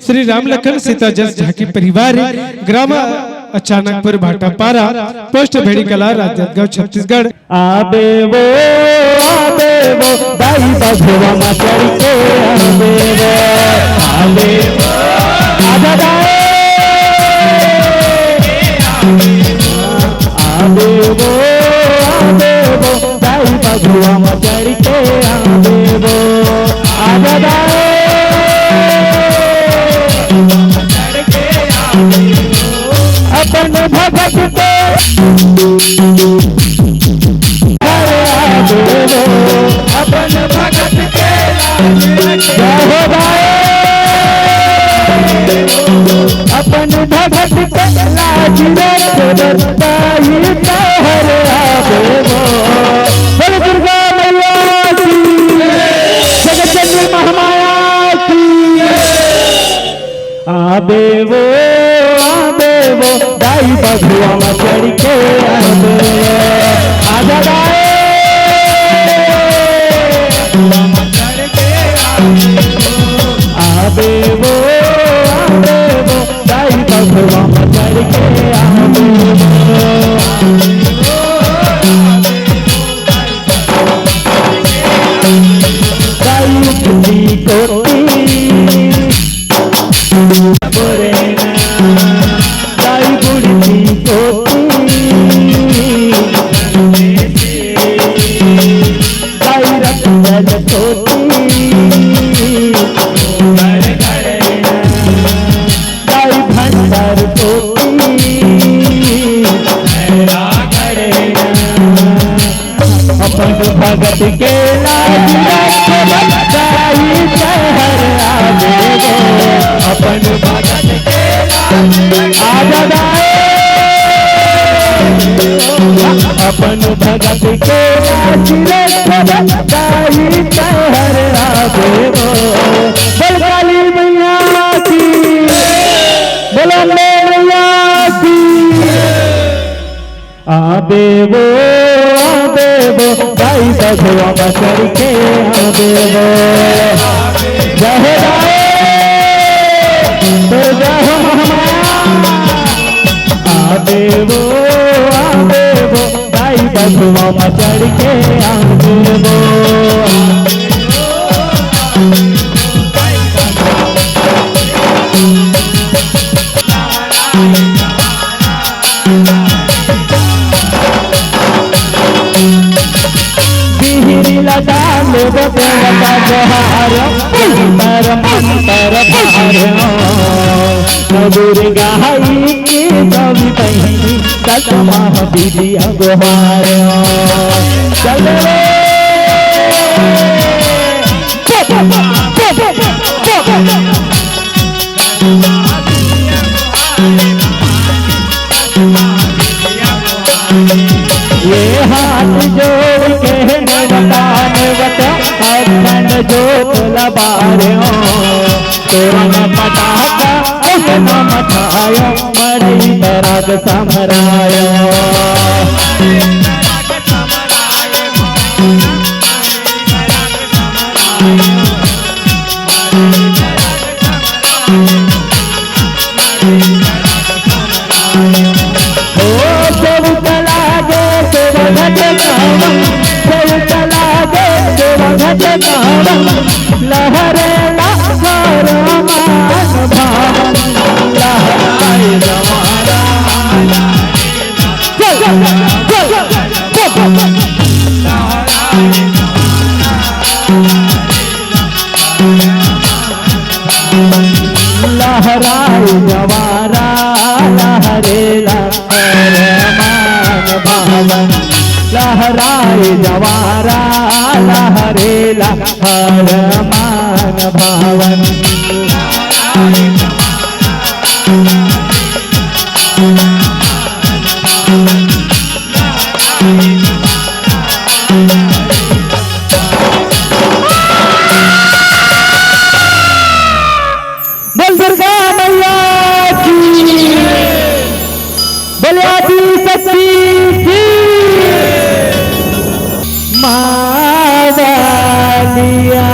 श्री राम लखन सीता जस झाकी परिवार ग्राम अचानकपुर भाटापारा पोस्ट भेड़ी कला राजनांदगांव छत्तीसगढ़। आबे वो दाई बघवा मा चढ़ के आबे वो आजा दाई आबे वो दाई बघवा मा चढ़ के आबे वो आजा दाई अपन भगत के अपन भगत के अपन भगत के लाज रखताई तोहर आबे वो बोल दुर्गा मैया की जगत जननी महामाया की आबे वो दाई बघवा मा चढ़ के आजा दाई आबे वो दाई बघवा मा चढ़ के दाई बुद्धि कोटी भगत के लाज रखताई तोहर आबे वो अपन भगत के आजा दाई अपन भगत के लाज रखताई तोहर आबे वो बोल काली मैया की बोलो मैया की आबे वो दाई बघवा मा चढ़ के आबे वो जय दाई आबे वो दाई बघवा मा चढ़ के आबे वो दान देवता जोहार मंतर मंतर मधुर गाई की कवि बहनी सतमा विधिया गोहार चल ये हाथ जोड़ के अखंड जोत लबार्यो तोरा न पटाका न मठायो मरई बराग समरायो लहरे लहर मान भावन लहराए जवारा लहराए जवारा लहरे लहर मान भावन लहराए जवारा लहरे लहर मान भावन बोल दुर्गा मैया की बोले आदि शक्ति की मावलिया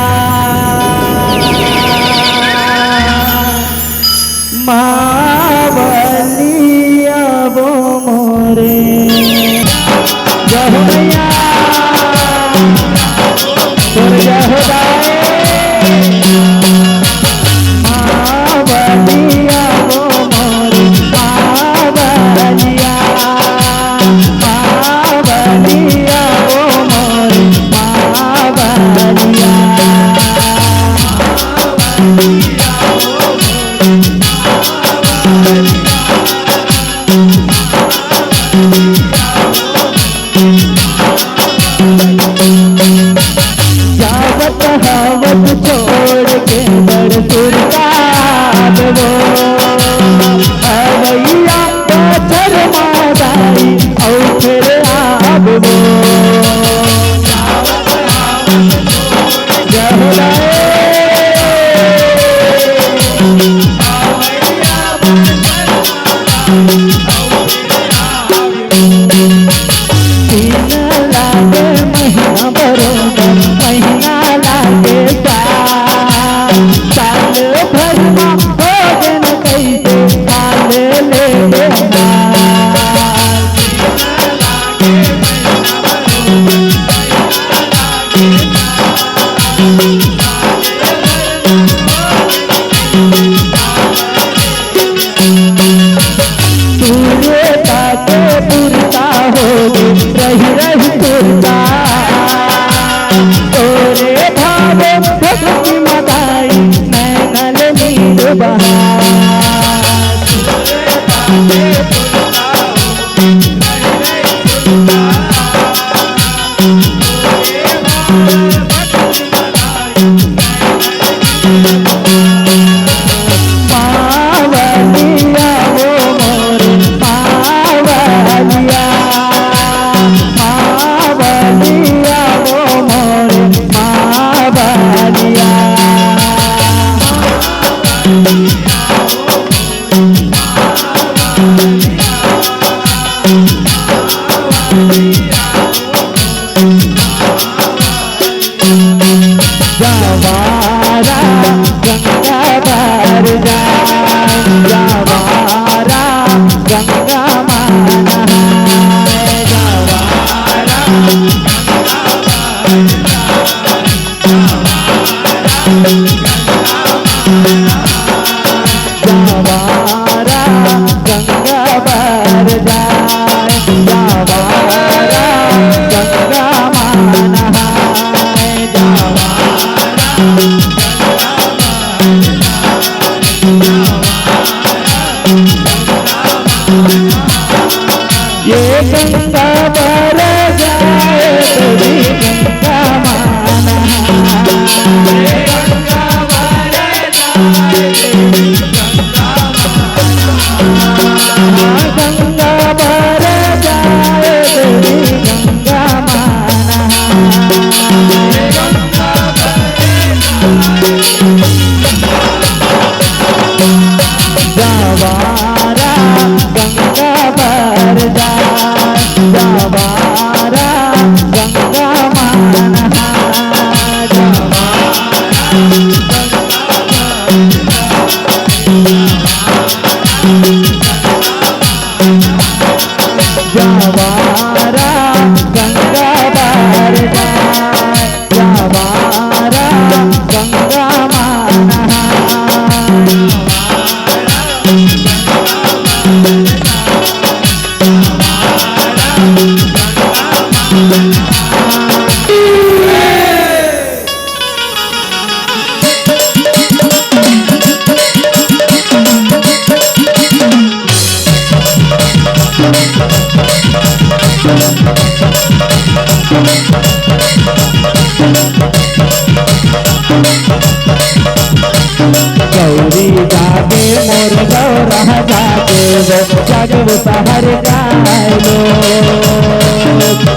जागे मोर गौरा जागे वो जागे वो सहर गायलो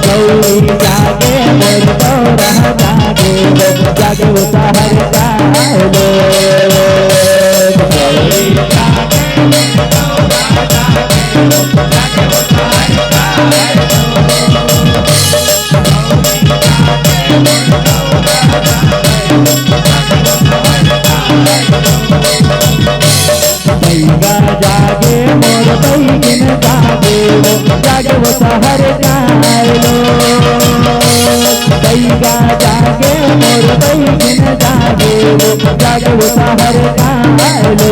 गौरी जागे मोर गौरा जागे वो जागे वो सहर गायलो गौरी जागे मोर गौरा जागे वो जागे वो सहर बैगा जागे मोर बैगिन जागे वो जागे वो सहर गायलो बैगा जागे मोर बैगिन जागे वो जागे वो सहर गायलो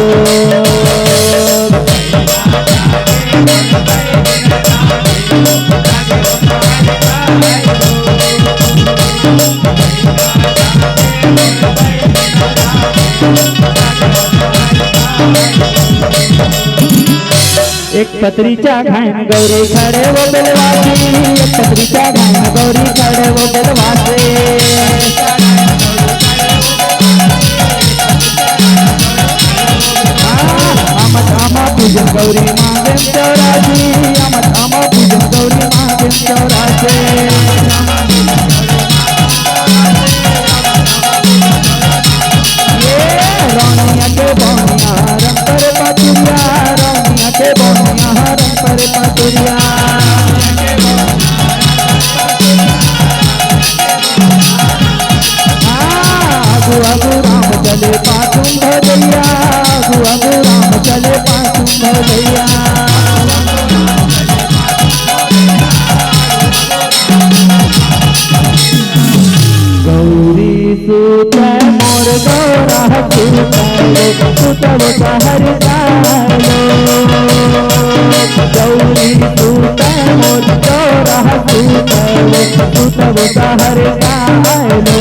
एक पत्रीचा घाण गौरी खड़े वो बेलवासी एक पत्रीचा घाण गौरी खड़े वो बेलवासी आमत आमा पूजन गौरी मांगे चौरासी आमत आमा पूजन गौरी मांगे चौरासी रानिया के बोनिया रंग पर पतुरिया रानिया के बोनिया रंग पर पतुरिया आगु आगु राम चले पासुम भदैया आगु आगु राम चले पासुम भदैया गौरी सूत मोर गौरा सूतव सहर गायलो गौरी सूत मोर गौरा सूतव सहर गायलो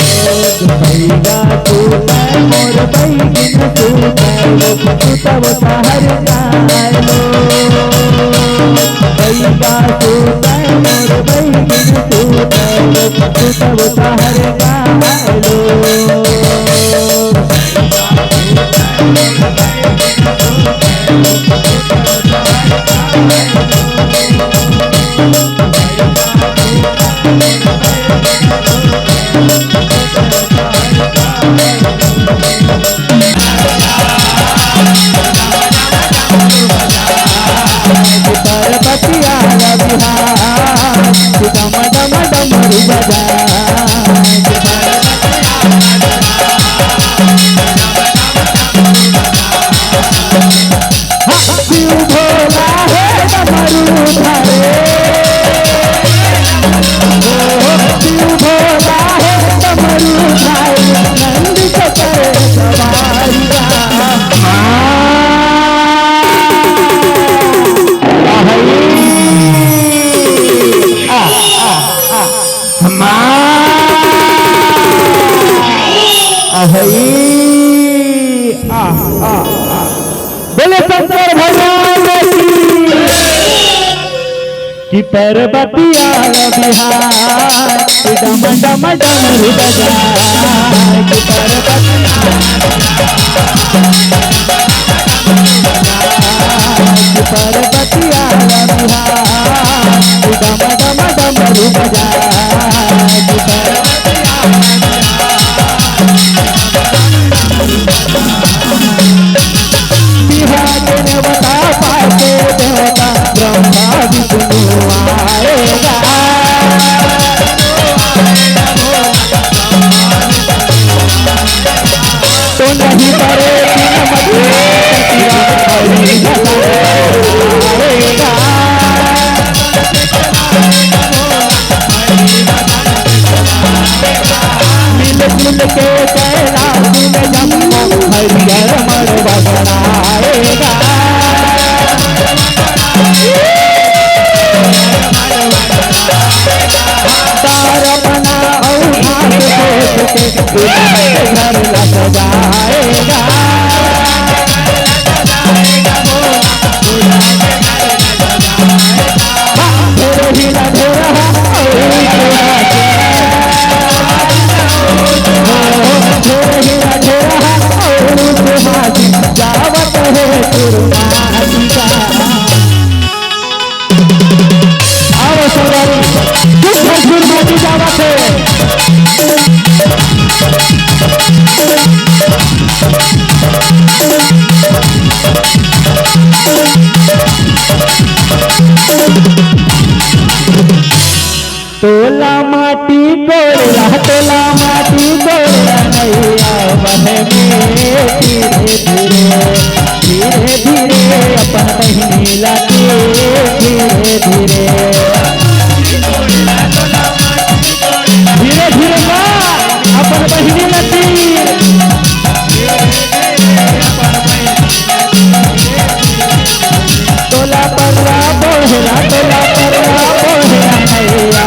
बैगा सूत मोर बैगिन सूतव सहर गायलो बैगा सूत मोर बैगिन सूतव सहर गायलो परबतिया बिहार डम डम डमरू बजा शिव भोला है डमरू धरे शिव भोला है डमरू धरे नंद के करे सवारी बोले शंकर भगवान की परबतिया बिहार डम डम डमरू बजा की परबतिया बिहार डम डम डमरू बजा बता पाते देवता ब्रह्मा विष्णु आएगा तो नहीं करे मिल मिल के कैलाश में जम्मो हरिहर मड़वा बनाएगा तार बना और हाथ देख के घर लग लगाएगा। ढेर हीरा ढेर जावत है कुर्बानी का। आओ सवारी भरपूर माटी जावत है। तोला माटी गोला तोला माटी गोला नैया बह में धीरे धीरे अपन बहिनी लागे धीरे धीरे अपन बहिनी लागे। तोला परवा बोहला तोला परवा बोहला नैया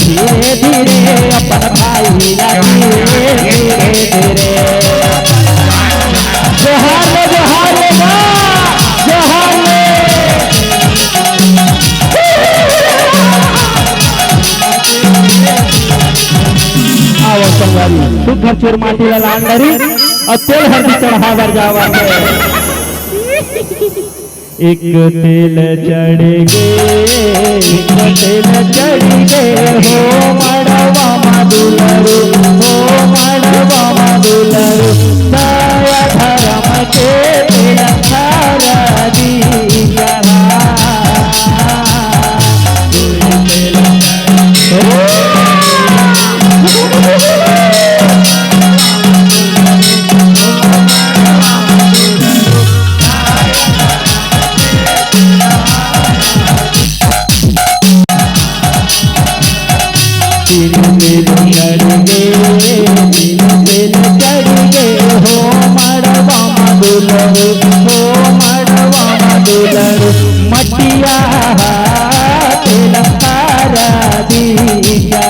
धीरे धीरे अपन भाई लागे धीरे धीरे। जोहार जोहार जोहार आओ संगवारी शुद्ध चूर माटी वाला अंडरी और तेल हल्दी चढ़ावर जावा है। एक तेल चढ़ गे हो मड़वा मधुलरु हो मड़वा मधुलरु दया धर्म के तेल खारा दिया। मटिया तेल खारा दिया।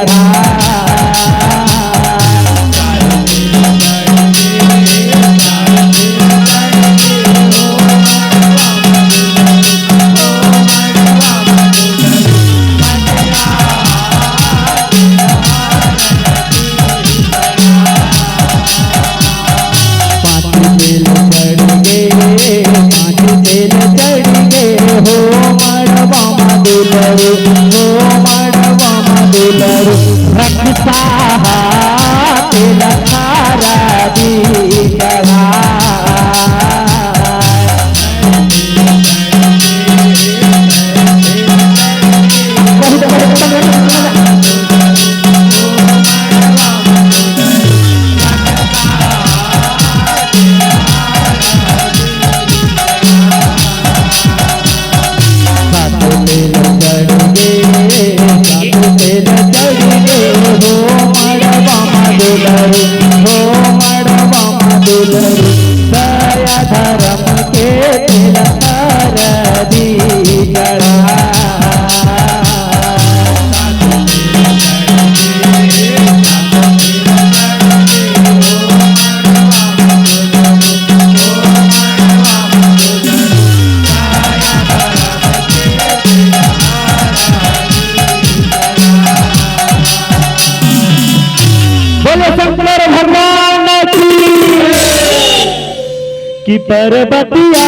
कि पर्वतिया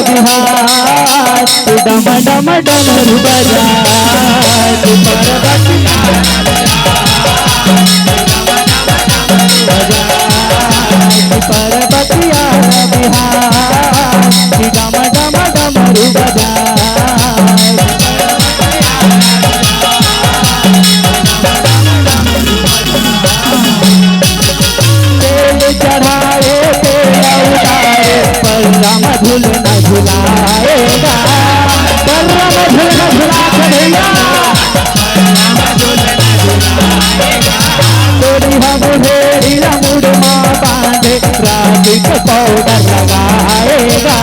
बिहार डम डम डमरू बजा कि पर्वतिया बिहार कि डम डम डमरू बजा तेल चढ़ाए तेल उतारे परम झूल न झुलाएगा परम झूल न झुला भैया तोरी हम हेरी मुड़ माँ बांधे ट्रैफिक पाउडर लगाएगा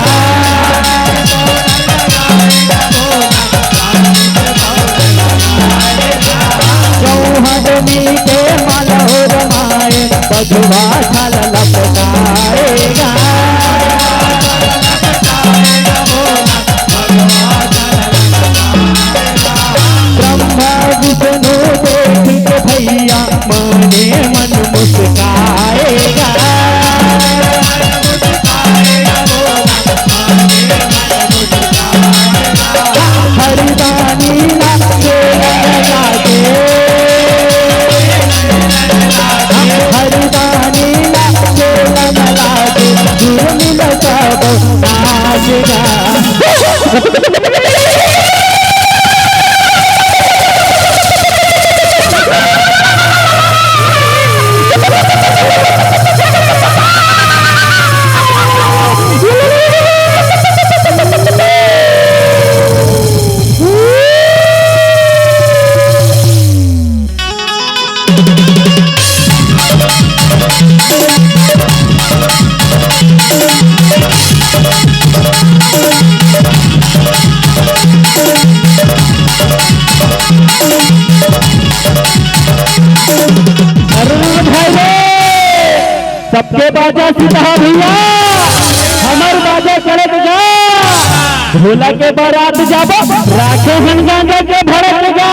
चौहदनी के मलहोर माए मधुआ छाल लपटाएगा। ब्रह्मा विष्णु देख के भैया मने मन मुस्काएगा। हरिदानी लागे लागे, हरिदानी लागे लागे, झूमिल सब नाचेगा। सबके बाजा सीधा भैया हमार बाजा चढ़त जा, भोला के बारात जाबो राखे हन गांजा के भड़क जा।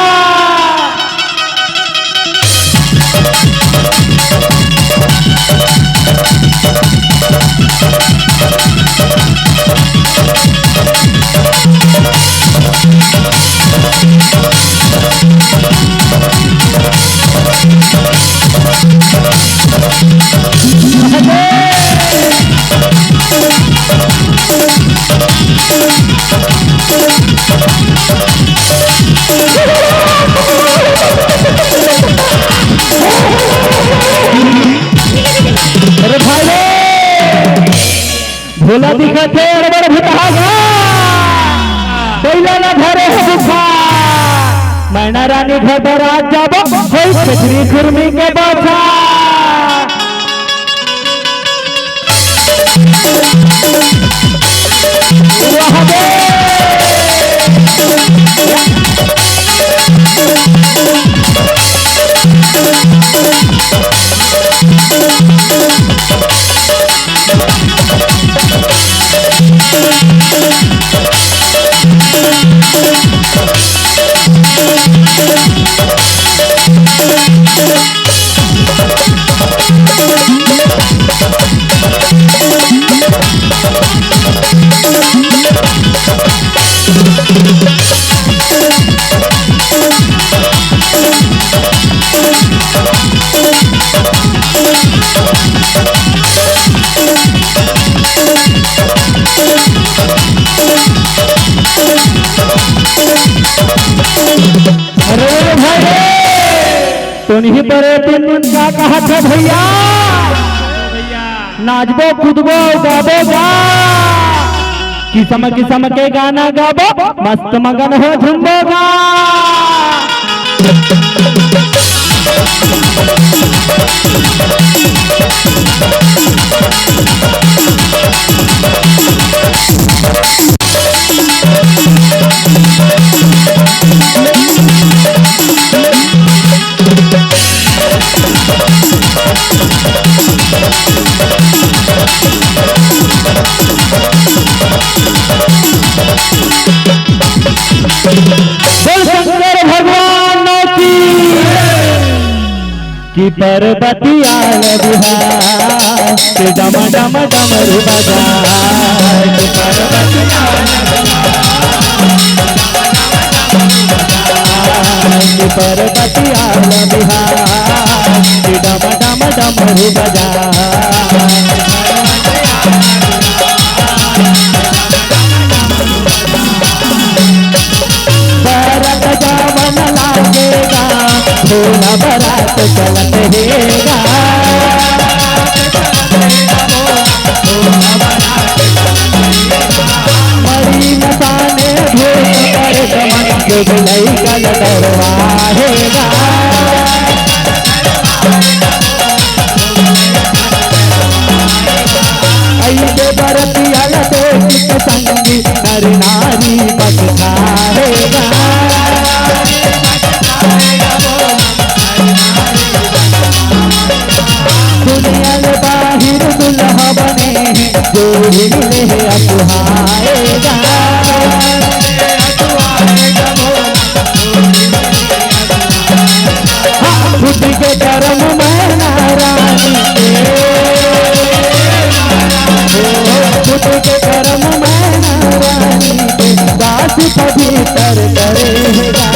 अरे भाई भोला दिखा थे अड़बड़ भुतहागा, कोयला ना धरे भूखा, मैना रानी घर बारात जाबो होई खजरी खुरमी के बाछा। तुन्ही पर तीन का कहा था भैया, नाचबो कूदबो गाबो गा, किस्म किस्म के गाना गाबो मस्त मगन हो झुमबो गा। कि पर्वती आल बिहार के डम डम डमरू बजा, कि पर्वती आल बिहार के डम डम डमरू बजा। बारात जावन लागेगा, भोला बारात चलत रहेगा। मरी नसाने भूत पर दमन जुगलई कल दरवाहेगा। ऐसे बरतिया लते संगी नर नारी बखारेगा। सुन छोड़ी ले असुहाएगा खुद के कर्म में नारायणी खुद के कर्म में नारायणी दास पवित्र करेगा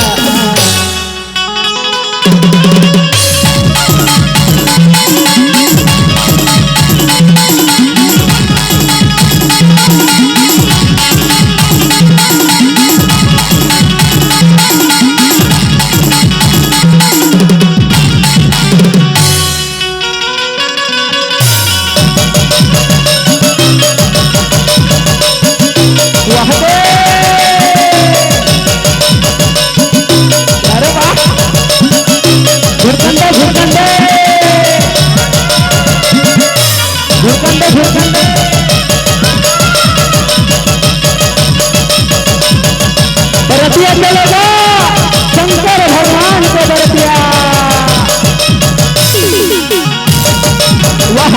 बरतिया चलेगा शंकर भगवान को बरतिया वाह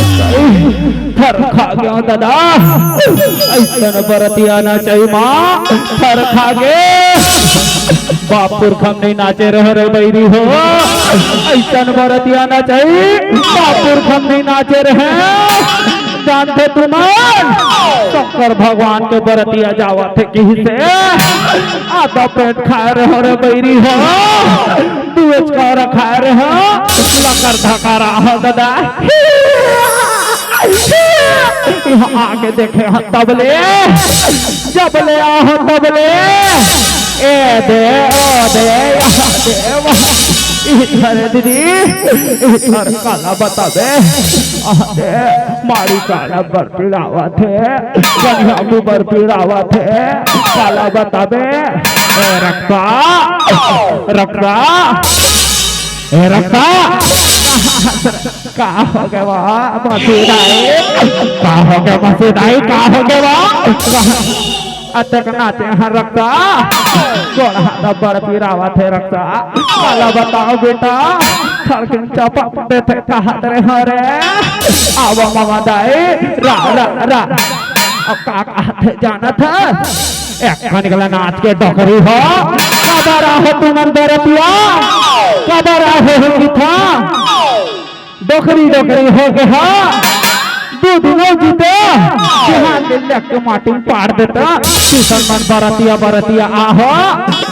थर खा गया दादा ऐसा बरतिया ना चाहिए माँ थर खा गे बापुर खम नहीं नाचे रह रे बैरी हो ऐसा बरतिया ना चाहिए बापुर खम नहीं नाचे रहे जानते तुम शंकर भगवान के बरतिया जावा थे कहीं से आधा पेट खाए रहो रे बैरी हो दूज का रखा रहे हो लकर धका रहा दादा यहाँ आगे देखे हाँ तबले जबले आहो तबले ए दे ओ दे यहाँ दे वहाँ इधर दीदी इधर काला बता दे दे मारी काला बर पीड़ावा थे कन्या भी बर पीड़ावा थे काला बता दे रखा रखा रखा का हो गया वहाँ मसूदाई का हो गया मसूदाई का हो गया वहाँ अतक नाचे हैं रखता कौन हाथ बड़ पीरावा थे रखता काला बताओ बेटा खड़किन चपक देते कहा तेरे हरे आवा मामा दाई रा रा रा अब का थे जाना था एक निकला नाच के डोकरी हो कबर हो तुम अंदर पिया कबर हो कि था डोकरी डोकरी हो गया दूध नहीं जीते के माटी पाड़ देता किशन मन बरतिया बरतिया आहो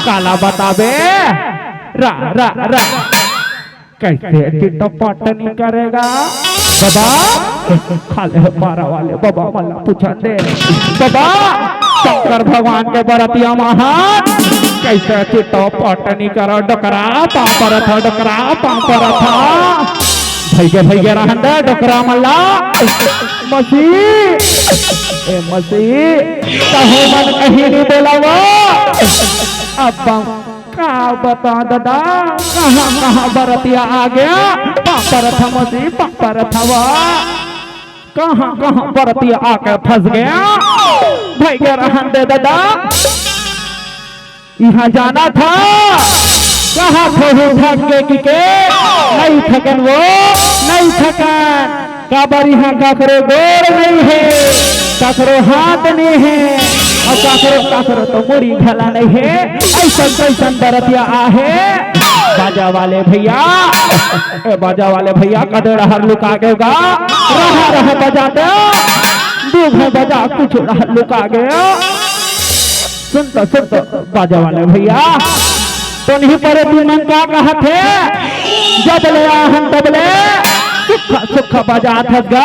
काला बताबे रा रा रा कैसे चिट्टा पटनी करेगा बाबा खाले मारा वाले बाबा मला पूछा दे बाबा शंकर भगवान के बरतिया महान कैसे चिट्टा पटनी करो डोकरा पापर था डोकरा पापर था भैया भैया रहन दे डोकरा मल्ला मसी ए मसी कहो मन कहीं नहीं बोलावा अब का बता दादा कहाँ कहाँ बरतिया आ गया पापर था मसी पापर था कहाँ कहाँ बरतिया आकर फंस गया भैया रहन दे दादा यहाँ जाना था कहाँ थके के नहीं थकन वो नहीं थकन काबर यहाँ काकरो गोर नहीं है काकरो हाथ नहीं है और काकरो काकरो तो मुड़ी भला नहीं है ऐसा कैसन बरतिया आहे बाजा वाले भैया बाजा वाले भैया कदर हर लुका गएगा रहा रहा बजा दो दूध बजा कुछ हर लुका गया सुनता बाजा वाले भैया तो नहीं पड़े तू मन का कहा थे जब ले आहन तबले सुख सुख बजा थगा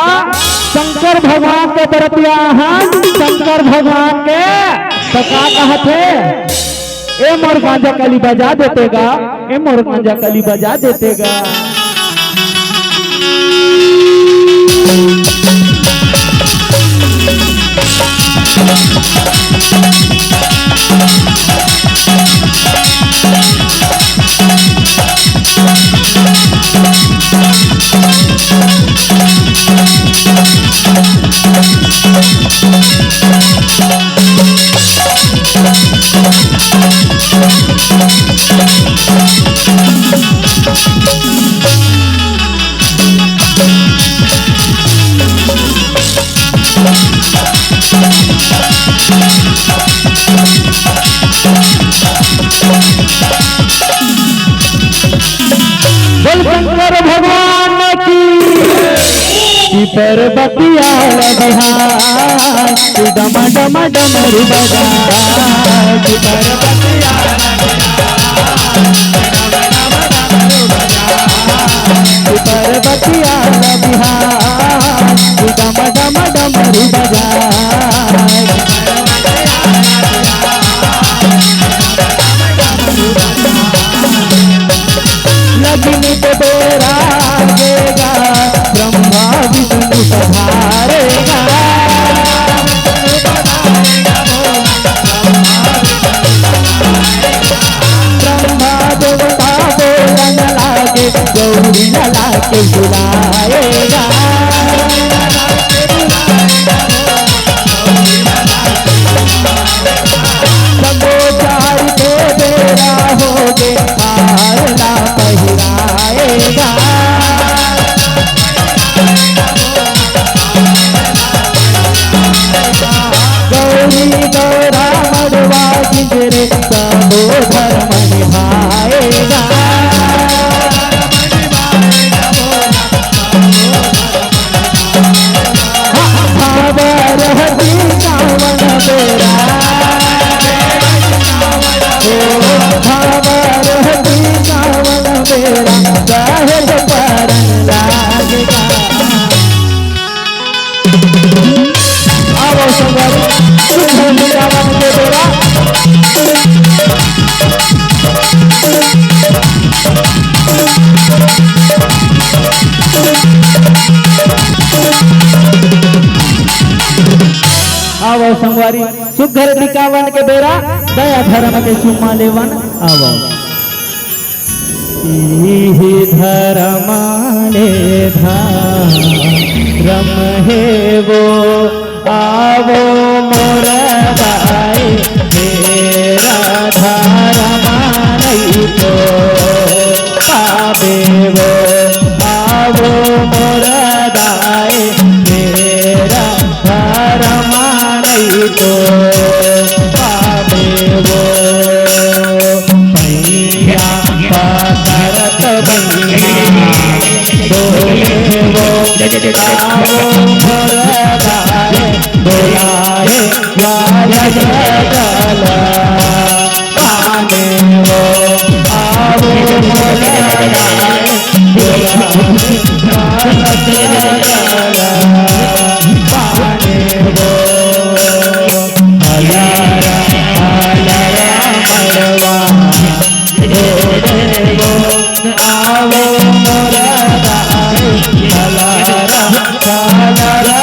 शंकर भगवान के बरतिया हन शंकर भगवान के तो का कहा थे ए मोर गांजा कली बजा देतेगा ए मोर गांजा कली बजा देतेगा शंकर भगवान की पर्वतिया डम डम डमरू बजा पर्वतिया पर्वतिया डम डम डमरू बजा लगनी तो तेरा देगा ब्रह्मा विष्णु सधारेगा ब्रह्मा देवता बोलन लागे गौरी लला के बुलाएगा चार को तेरा होगे हारला पहिराएगा गौरी गौरा मरवा जिंदरे सबो धर्म निभाएगा रहती कावन बेरा रहती कावन बेरा साहेब परन लागेगा आवो संगर कावन के बेरा आवो संगवारी सुघर निकावन के बेरा दया धर्म के चुम्मा लेवन आवो ही धर्म ले धर्म है वो आवो मोर दाई तेरा धर्म नहीं तो पावे वो आवो मोर दाई तेरा धर्म नहीं तो पावे वो भैया करत भैया बोले आओ मोर गाय बुलाए वाला जगल पाने हो आओ मोर गाय बुलाए वाला जगल पाने हो हलारा हलारा मरवा आओ मोर गाय हलारा हलारा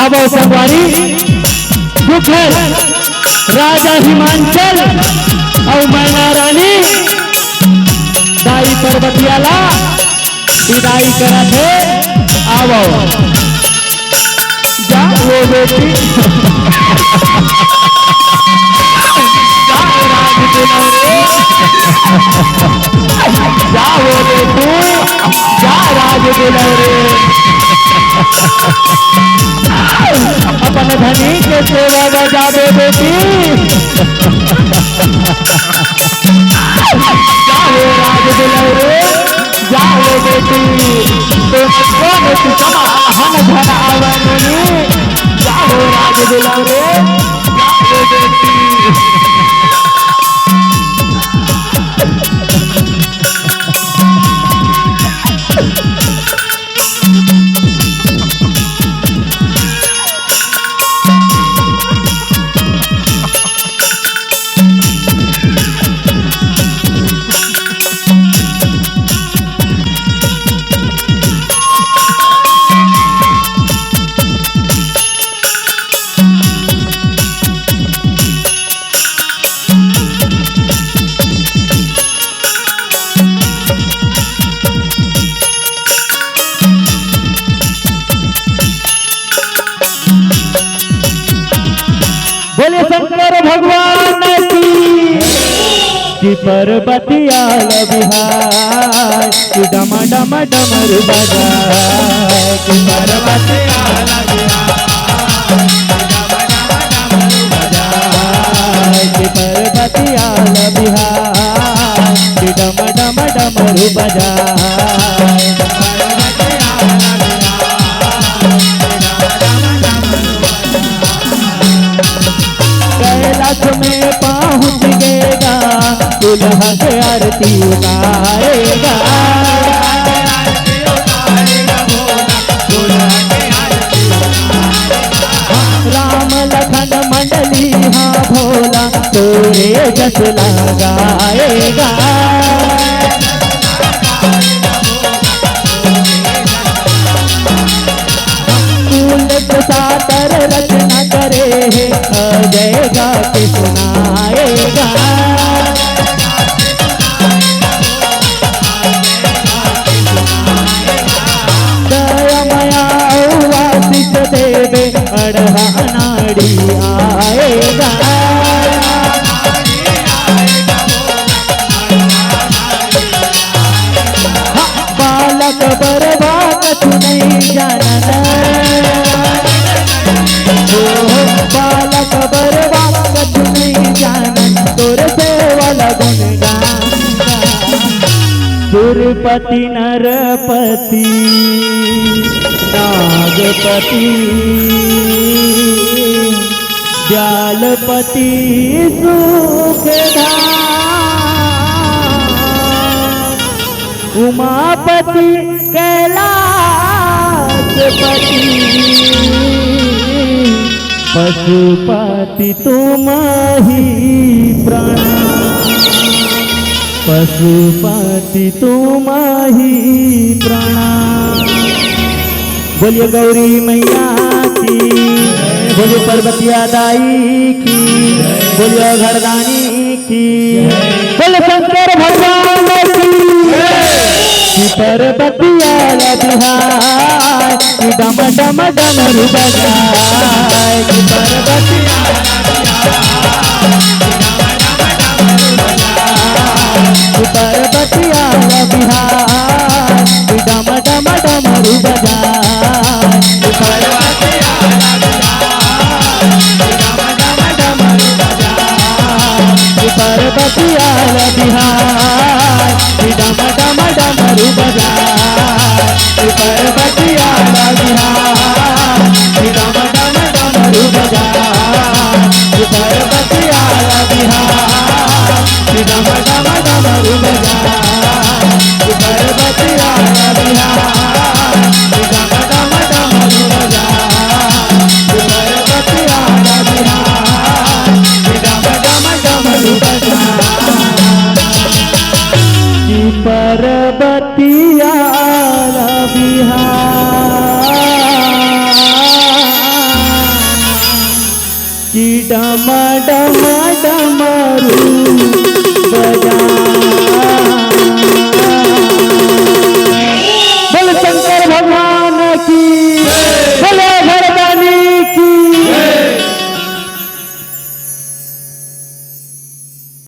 अब संगवारी गुखर राजा हिमांचल और मैना रानी दाई पर्वतियाला विदाई करा थे। आओ जा वो बेटी जा वो बेटी जा राज दुलरे अपन धनी के सेवा बजावे बेटी जाओ राज दुलरे जाओ बेटी हन धन आवनी जाओ राज दुलरे जाओ बेटी बोले शंकर भगवान की पर्वतिया बिहार की डम डम डमरू बजाए की पर्वतिया की पर्वतिया बिहार की डम डम डमरू बजाए कैलाश में पहुँच गएगा दुल्हा के आरती उतारेगा राम लखन मंडली हाँ भोला तोरे जस लगाएगा सातर रचना करे है अजय गा के सुनाएगा दयामया वासिष्ठ देवे अड़हा नाड़ी आएगा बालक बरबा कछु नहीं जानना बालक बरबा कछु नहीं जानन तोर सेवल गुणगान सुरपति नरपति नागपति दयालपति सुखधाम उमापति कैलाशपति पशुपति तुम ही प्राण पशुपति तुम ही प्राण। बोलिए गौरी मैया की, बोलिए पर्वतिया दाई की, बोलिए घरदानी की, बोले शंकर भगवान की पर्वतिया बिहार की डम डम डमरू बजाए की पर्वतिया पर्वतिया बिहार की डम डम डमरू बजाए की पर्वतिया पर्वतिया बिहार की डम डम डमरू बजाए की पर्वतिया बिहार की डम डम डमरू बजाए की पर्वतिया बिहार की डम डम डमरू बजाए की पर्वतिया बिहार की डम डम डमरू बजाए की पर्वतिया बिहार की डम डम डमरू की पर्वतिया बिहार की डम डम डमरू